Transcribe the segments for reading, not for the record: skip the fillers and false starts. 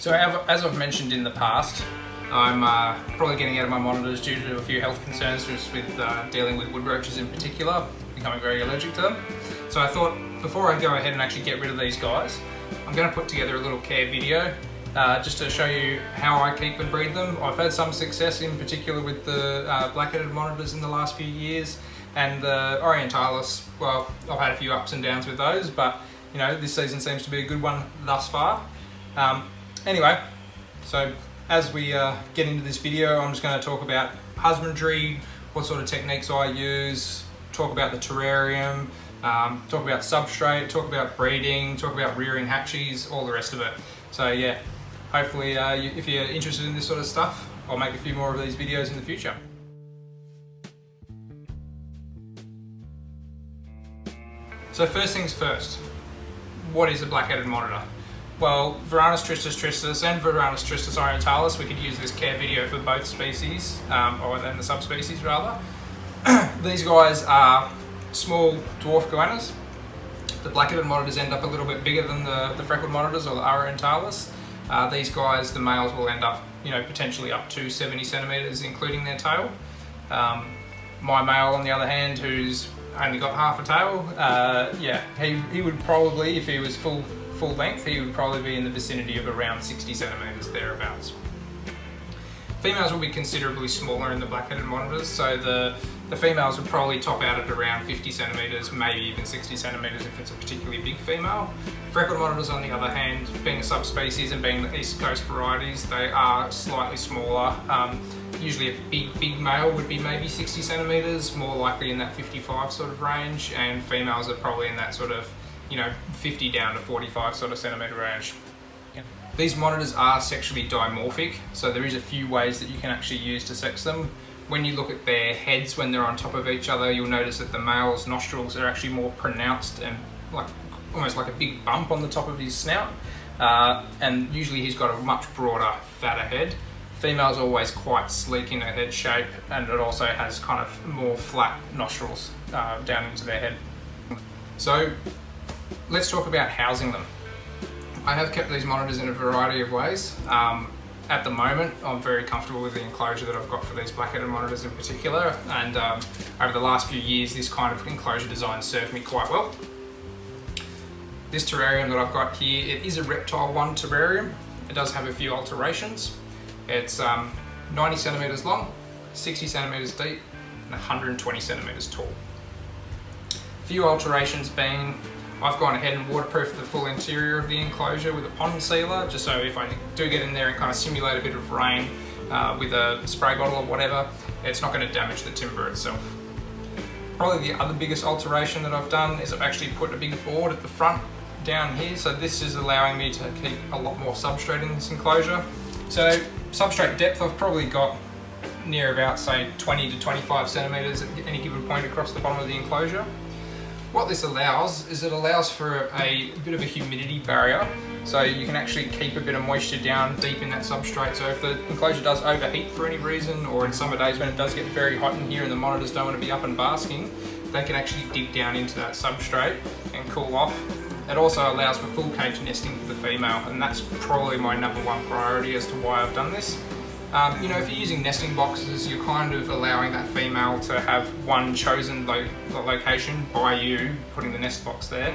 So as I've mentioned in the past, I'm probably getting out of my monitors due to a few health concerns just with dealing with wood roaches in particular, becoming very allergic to them. So I thought before I go ahead and actually get rid of these guys, I'm going to put together a little care video just to show you how I keep and breed them. I've had some success in particular with the black-headed monitors in the last few years, and the Orientalis, well, I've had a few ups and downs with those, but you know, this season seems to be a good one thus far. Anyway, so as we get into this video, I'm just going to talk about husbandry, what sort of techniques I use, talk about the terrarium, talk about substrate, talk about breeding, talk about rearing hatchies, all the rest of it. So yeah, hopefully if you're interested in this sort of stuff, I'll make a few more of these videos in the future. So first things first, what is a black-headed monitor? Well, Varanus tristis and Varanus tristis orientalis, we could use this care video for both species, or then the subspecies rather. These guys are small dwarf goannas. The black-headed monitors end up a little bit bigger than the freckled monitors or the orientalis. These guys, the males will end up, you know, potentially up to 70 centimeters, including their tail. My male, on the other hand, who's only got half a tail, yeah, he would probably, if he was full length, he would probably be in the vicinity of around 60 centimeters thereabouts. Females will be considerably smaller in the black-headed monitors, so the females would probably top out at around 50 centimeters, maybe even 60 centimeters if it's a particularly big female. Freckled monitors, on the other hand, being a subspecies and being the East Coast varieties, they are slightly smaller. Usually a big male would be maybe 60 centimeters, more likely in that 55 sort of range, and females are probably in that sort of, you know, 50 down to 45 sort of centimeter range. Yeah. These monitors are sexually dimorphic, so there is a few ways that you can actually use to sex them. When you look at their heads when they're on top of each other, you'll notice that the male's nostrils are actually more pronounced and almost like a big bump on the top of his snout. And usually he's got a much broader, fatter head. Female's always quite sleek in her head shape, and it also has kind of more flat nostrils down into their head. So let's talk about housing them. I have kept these monitors in a variety of ways. At the moment, I'm very comfortable with the enclosure that I've got for these black-headed monitors in particular, and over the last few years, this kind of enclosure design served me quite well. This terrarium that I've got here, it is a reptile 1 terrarium. It does have a few alterations. It's 90 centimeters long, 60 centimeters deep, and 120 centimeters tall. Few alterations being, I've gone ahead and waterproofed the full interior of the enclosure with a pond sealer, just so if I do get in there and kind of simulate a bit of rain with a spray bottle or whatever, it's not going to damage the timber itself. Probably the other biggest alteration that I've done is I've actually put a big board at the front down here, so this is allowing me to keep a lot more substrate in this enclosure. So substrate depth, I've probably got near about, say, 20 to 25 centimeters at any given point across the bottom of the enclosure. What this allows is it allows for a bit of a humidity barrier, so you can actually keep a bit of moisture down deep in that substrate. So if the enclosure does overheat for any reason, or in summer days when it does get very hot in here and the monitors don't want to be up and basking, they can actually dig down into that substrate and cool off. It also allows for full cage nesting for the female, and that's probably my #1 priority as to why I've done this. You know, if you're using nesting boxes, you're kind of allowing that female to have one chosen location by you, putting the nest box there.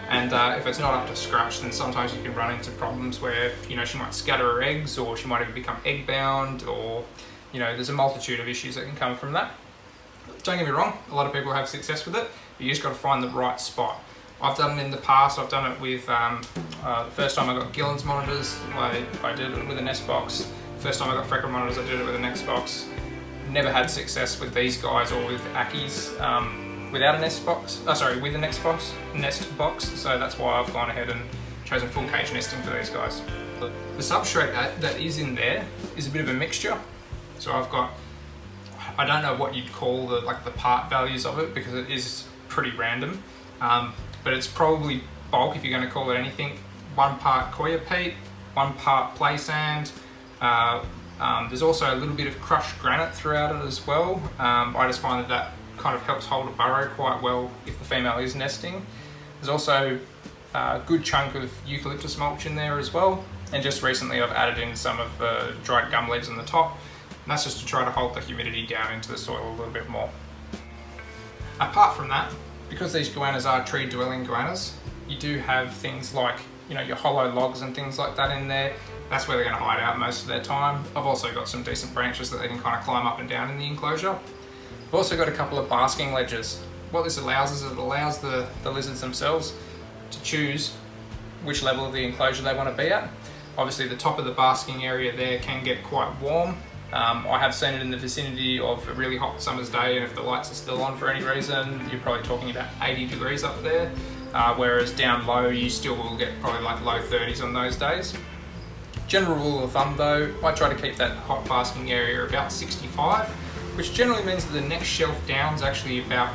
And if it's not up to scratch, then sometimes you can run into problems where, you know, she might scatter her eggs, or she might even become egg bound, or, you know, there's a multitude of issues that can come from that. Don't get me wrong, a lot of people have success with it, but you just got to find the right spot. I've done it in the past. I've done it with, the first time I got Gillen's monitors, I did it with a nest box. First time I got freckled monitors, I did it with a nest box. Never had success with these guys or with Ackies without a nest box. With a nest box. So that's why I've gone ahead and chosen full cage nesting for these guys. The substrate that is in there is a bit of a mixture. So I've got, I don't know what you'd call the part values of it, because it is pretty random. But it's probably bulk, if you're going to call it anything. 1 part coir peat, 1 part play sand. There's also a little bit of crushed granite throughout it as well. I just find that kind of helps hold a burrow quite well if the female is nesting. There's also a good chunk of eucalyptus mulch in there as well. And just recently I've added in some of the dried gum leaves on the top, and that's just to try to hold the humidity down into the soil a little bit more. Apart from that, because these goannas are tree dwelling goannas, you do have things like, you know, your hollow logs and things like that in there. That's where they're going to hide out most of their time. I've also got some decent branches that they can kind of climb up and down in the enclosure. I've also got a couple of basking ledges. What this allows is it allows the lizards themselves to choose which level of the enclosure they want to be at. Obviously the top of the basking area there can get quite warm. I have seen it in the vicinity of a really hot summer's day, and if the lights are still on for any reason, you're probably talking about 80 degrees up there, whereas down low you still will get probably like low 30s on those days. General rule of thumb though, I try to keep that hot basking area about 65, which generally means that the next shelf down is actually about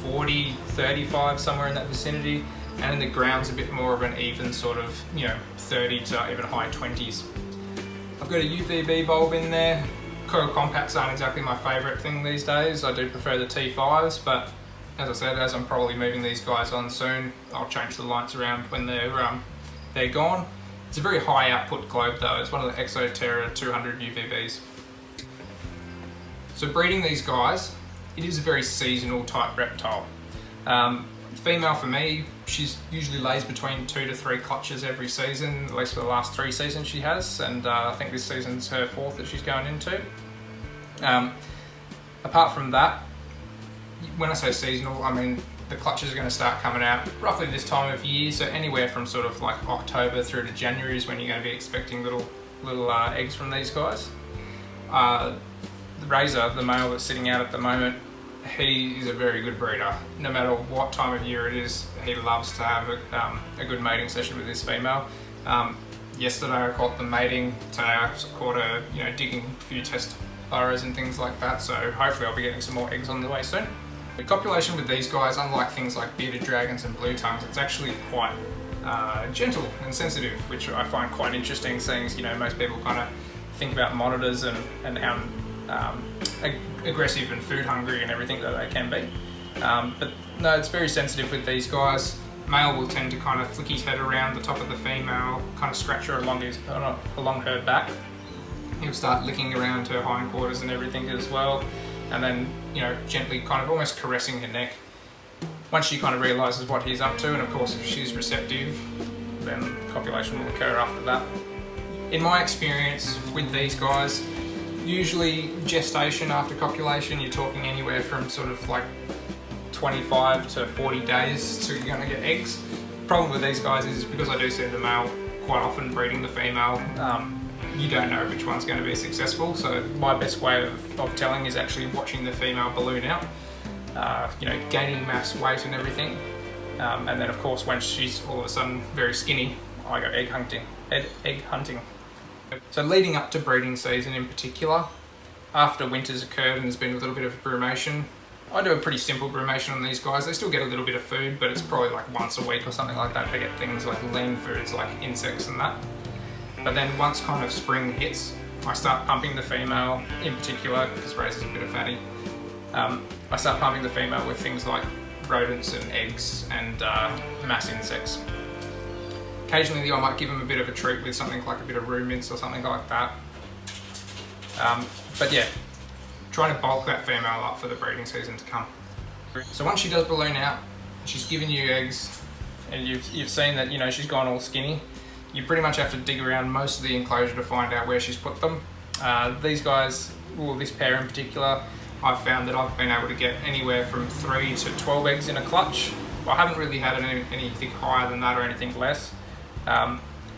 40, 35, somewhere in that vicinity, and in the ground's a bit more of an even sort of, you know, 30 to even high 20s. I've got a UVB bulb in there. Coil compacts aren't exactly my favourite thing these days. I do prefer the T5s, but as I said, as I'm probably moving these guys on soon, I'll change the lights around when they're gone. It's a very high output globe though. It's one of the Exoterra 200 UVBs. So breeding these guys, it is a very seasonal type reptile. Female for me, she's usually lays between 2 to 3 clutches every season, at least for the last 3 seasons she has, and I think this season's her 4th that she's going into. Apart from that, when I say seasonal, I mean the clutches are going to start coming out roughly this time of year, so anywhere from sort of like October through to January is when you're going to be expecting little eggs from these guys. The Razor, the male that's sitting out at the moment, he is a very good breeder. No matter what time of year it is, he loves to have a good mating session with this female. Yesterday I caught them mating, today I caught her, you know, digging a few test burrows and things like that, so hopefully I'll be getting some more eggs on the way soon. The copulation with these guys, unlike things like bearded dragons and blue tongues, it's actually quite gentle and sensitive, which I find quite interesting, seeing, you know, most people kind of think about monitors and how aggressive and food hungry and everything that they can be. But no, it's very sensitive with these guys. Male will tend to kind of flick his head around the top of the female, kind of scratch her along her back. He'll start licking around her hindquarters and everything as well, and then, you know, gently kind of almost caressing her neck. Once she kind of realises what he's up to, and of course if she's receptive, then copulation will occur after that. In my experience with these guys, usually gestation after copulation, you're talking anywhere from sort of like 25 to 40 days till you're going to get eggs. The problem with these guys is because I do see the male quite often breeding the female, you don't know which one's going to be successful, so my best way of telling is actually watching the female balloon out, you know, gaining mass, weight and everything, and then of course when she's all of a sudden very skinny, I go egg hunting. So leading up to breeding season in particular, after winter's occurred and there's been a little bit of brumation, I do a pretty simple brumation on these guys. They still get a little bit of food, but it's probably like once a week or something like that. They get things like lean foods like insects and that. But then once kind of spring hits, I start pumping the female in particular, because Razor's a bit of fatty. I start pumping the female with things like rodents and eggs and mass insects. Occasionally I might give them a bit of a treat with something like a bit of roux mince or something like that. But yeah, trying to bulk that female up for the breeding season to come. So once she does balloon out, she's given you eggs, and you've seen that, you know, she's gone all skinny, you pretty much have to dig around most of the enclosure to find out where she's put them. These guys, well, this pair in particular, I've found that I've been able to get anywhere from 3 to 12 eggs in a clutch. I haven't really had anything higher than that or anything less.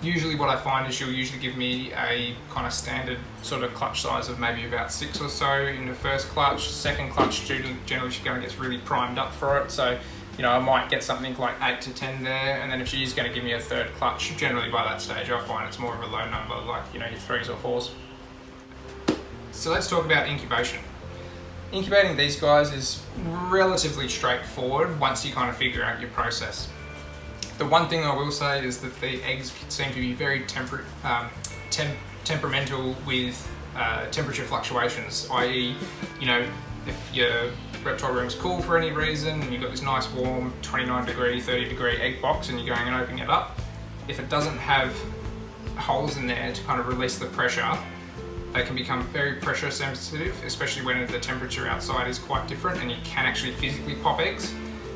Usually what I find is she'll usually give me a kind of standard sort of clutch size of maybe about 6 or so in the first clutch. Second clutch, generally she kind of gets really primed up for it, so, you know, I might get something like 8 to 10 there, and then if she's going to give me a third clutch, generally by that stage I find it's more of a low number, like, you know, your 3s or 4s. So let's talk about incubation. Incubating these guys is relatively straightforward once you kind of figure out your process. The one thing I will say is that the eggs seem to be very temperamental with temperature fluctuations, i.e., you know, if your reptile room's cool for any reason and you've got this nice warm 29 degree, 30 degree egg box and you're going and opening it up, if it doesn't have holes in there to kind of release the pressure, they can become very pressure sensitive, especially when the temperature outside is quite different and you can actually physically pop eggs.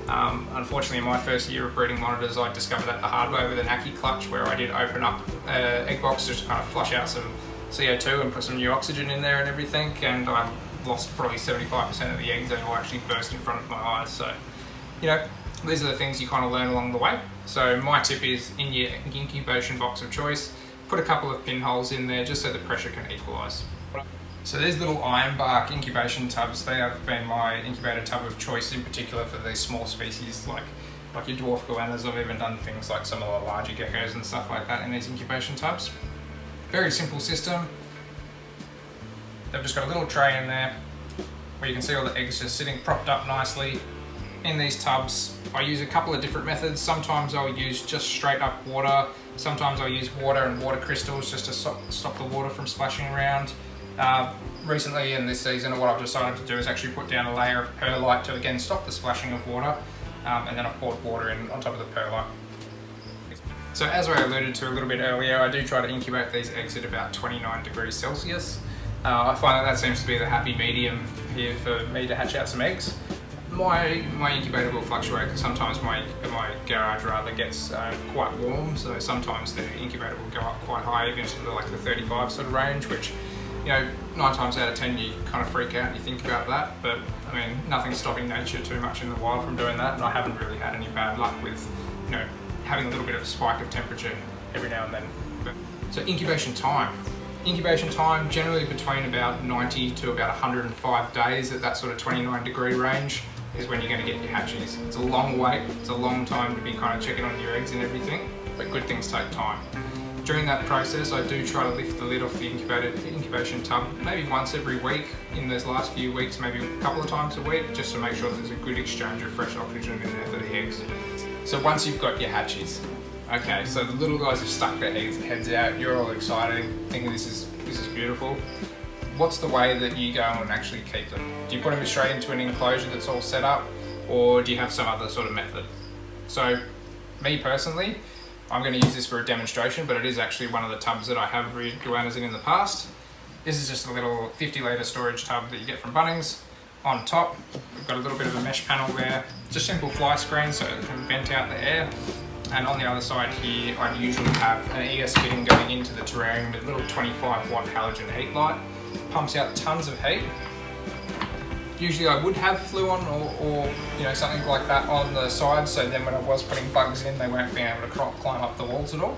Unfortunately, in my first year of breeding monitors, I discovered that the hard way with an Ackie clutch, where I did open up an egg box just to kind of flush out some CO2 and put some new oxygen in there and everything, and I lost probably 75% of the eggs that will actually burst in front of my eyes. So, you know, these are the things you kind of learn along the way. So my tip is, in your incubation box of choice, put a couple of pinholes in there just so the pressure can equalise. So these little ironbark incubation tubs, they have been my incubator tub of choice, in particular for these small species like your dwarf goannas. I've even done things like some of the larger geckos and stuff like that in these incubation tubs. Very simple system. They've just got a little tray in there where you can see all the eggs just sitting propped up nicely in these tubs. I use a couple of different methods. Sometimes I'll use just straight up water. Sometimes I'll use water and water crystals just to stop the water from splashing around. Recently in this season, what I've decided to do is actually put down a layer of perlite to again stop the splashing of water, and then I've poured water in on top of the perlite. So as I alluded to a little bit earlier, I do try to incubate these eggs at about 29 degrees Celsius. I find that seems to be the happy medium here for me to hatch out some eggs. My incubator will fluctuate because sometimes my garage rather gets quite warm, so sometimes the incubator will go up quite high, even to like the 35 sort of range, which, you know, 9 times out of 10 you kind of freak out and you think about that. But I mean, nothing's stopping nature too much in the wild from doing that, and I haven't really had any bad luck with, you know, having a little bit of a spike of temperature every now and then. So incubation time. Incubation time generally between about 90 to about 105 days at that sort of 29 degree range is when you're going to get your hatchies. It's a long wait, it's a long time to be kind of checking on your eggs and everything, but good things take time. During that process, I do try to lift the lid off the incubation tub maybe once every week in those last few weeks, maybe a couple of times a week, just to make sure there's a good exchange of fresh oxygen in there for the eggs. So once you've got your hatchies, okay, so the little guys have stuck their heads out, you're all excited, thinking this is beautiful. What's the way that you go and actually keep them? Do you put them straight into an enclosure that's all set up, or do you have some other sort of method? So, me personally, I'm going to use this for a demonstration, but it is actually one of the tubs that I have reared goannas in the past. This is just a little 50-litre storage tub that you get from Bunnings. On top, we've got a little bit of a mesh panel there, just simple fly screen so it can vent out the air. And on the other side here, I usually have an ES fitting going into the terrarium with a little 25-watt halogen heat light. Pumps out tons of heat. Usually I would have fluon or you know, something like that on the side, so then when I was putting bugs in, they weren't being able to climb up the walls at all.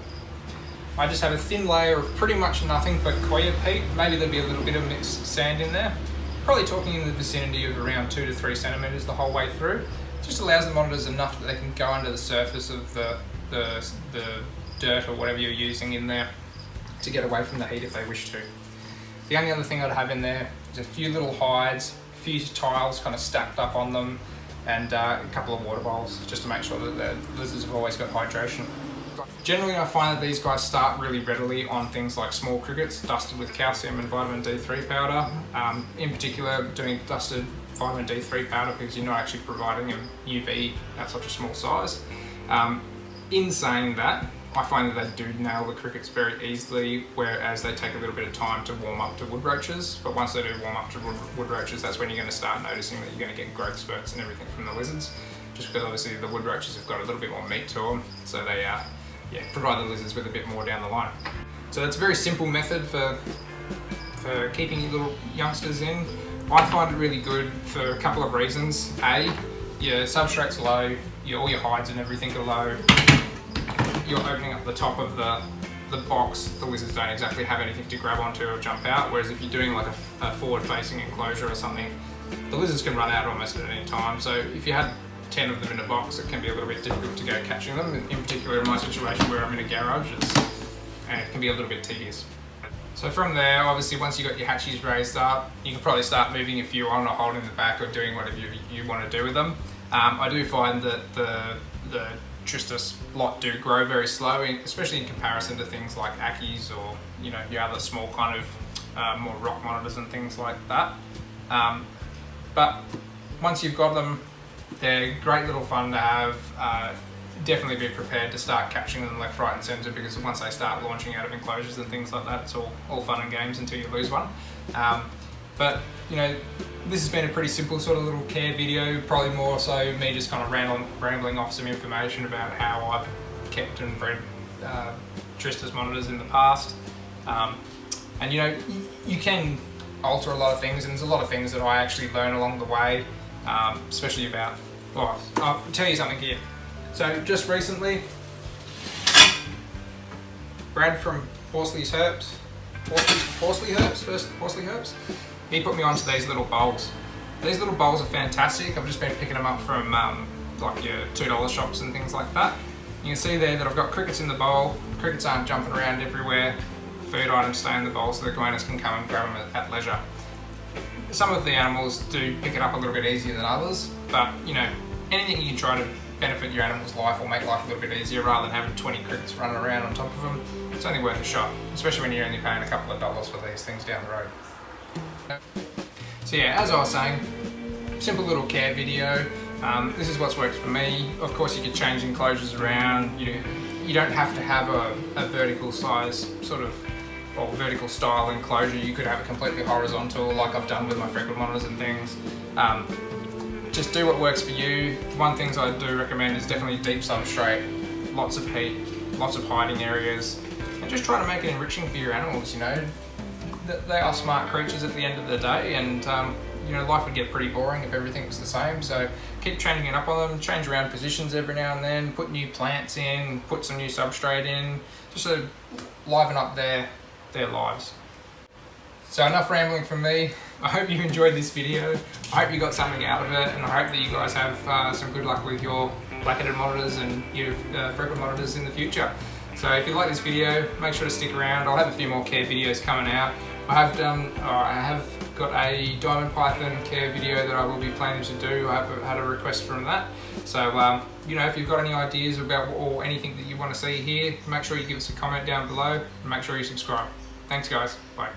I just have a thin layer of pretty much nothing but coir peat. Maybe there'll be a little bit of mixed sand in there. Probably talking in the vicinity of around 2 to 3 centimetres the whole way through. Just allows the monitors enough that they can go under the surface of the dirt or whatever you're using in there to get away from the heat if they wish to. The only other thing I'd have in there is a few little hides, a few tiles kind of stacked up on them, and a couple of water bowls just to make sure that the lizards have always got hydration. Generally, I find that these guys start really readily on things like small crickets dusted with calcium and vitamin D3 powder. In particular, doing dusted vitamin D3 powder because you're not actually providing them UV at such a small size. In saying that, I find that they do nail the crickets very easily, whereas they take a little bit of time to warm up to wood roaches. But once they do warm up to wood roaches, that's when you're going to start noticing that you're going to get growth spurts and everything from the lizards. Just because obviously the wood roaches have got a little bit more meat to them, so they provide the lizards with a bit more down the line. So that's a very simple method for keeping your little youngsters in. I find it really good for a couple of reasons. A, your substrate's low, all your hides and everything are low. You're opening up the top of the box, the lizards don't exactly have anything to grab onto or jump out, whereas if you're doing like a forward-facing enclosure or something, the lizards can run out almost at any time. So if you had 10 of them in a box, it can be a little bit difficult to go catching them. In particular, in my situation where I'm in a garage, it can be a little bit tedious. So from there, obviously, once you've got your hatchies raised up, you can probably start moving a few on or holding the back or doing whatever you want to do with them. I do find that the tristis lot do grow very slow, especially in comparison to things like Ackies or your other small kind of more rock monitors and things like that. But once you've got them, they're great little fun to have. definitely be prepared to start catching them left, right and centre, because once they start launching out of enclosures and things like that, it's all fun and games until you lose one. But you know, this has been a pretty simple sort of little care video, probably more so me just kind of rambling off some information about how I've kept and bred tristis monitors in the past. And you know, you can alter a lot of things, and there's a lot of things that I actually learn along the way, especially about, well, I'll tell you something here. So just recently, Brad from Horsley Herbs, he put me onto these little bowls. These little bowls are fantastic. I've just been picking them up from like your $2 shops and things like that. You can see there that I've got crickets in the bowl. Crickets aren't jumping around everywhere. Food items stay in the bowl so the goannas can come and grab them at leisure. Some of the animals do pick it up a little bit easier than others, but you know, anything you can try to benefit your animal's life or make life a little bit easier rather than having 20 crickets running around on top of them, it's only worth a shot, especially when you're only paying a couple of dollars for these things down the road. So yeah, as I was saying, simple little care video. This is what's worked for me. Of course, you could change enclosures around. You don't have to have a vertical size sort of, or vertical style enclosure. You could have it completely horizontal like I've done with my frequent monitors and things. Just do what works for you. One thing I do recommend is definitely deep substrate, lots of heat, lots of hiding areas, and just try to make it enriching for your animals. You know, they are smart creatures at the end of the day, and you know, life would get pretty boring if everything was the same. So keep changing it up on them, change around positions every now and then, put new plants in, put some new substrate in, just to liven up their lives. So enough rambling from me. I hope you enjoyed this video. I hope you got something out of it, and I hope that you guys have some good luck with your black-headed monitors and your frequent monitors in the future. So if you like this video, make sure to stick around. I'll have a few more care videos coming out. I have got a diamond python care video that I will be planning to do. I have had a request from that. So you know, if you've got any ideas about or anything that you want to see here, make sure you give us a comment down below, and make sure you subscribe. Thanks guys, bye.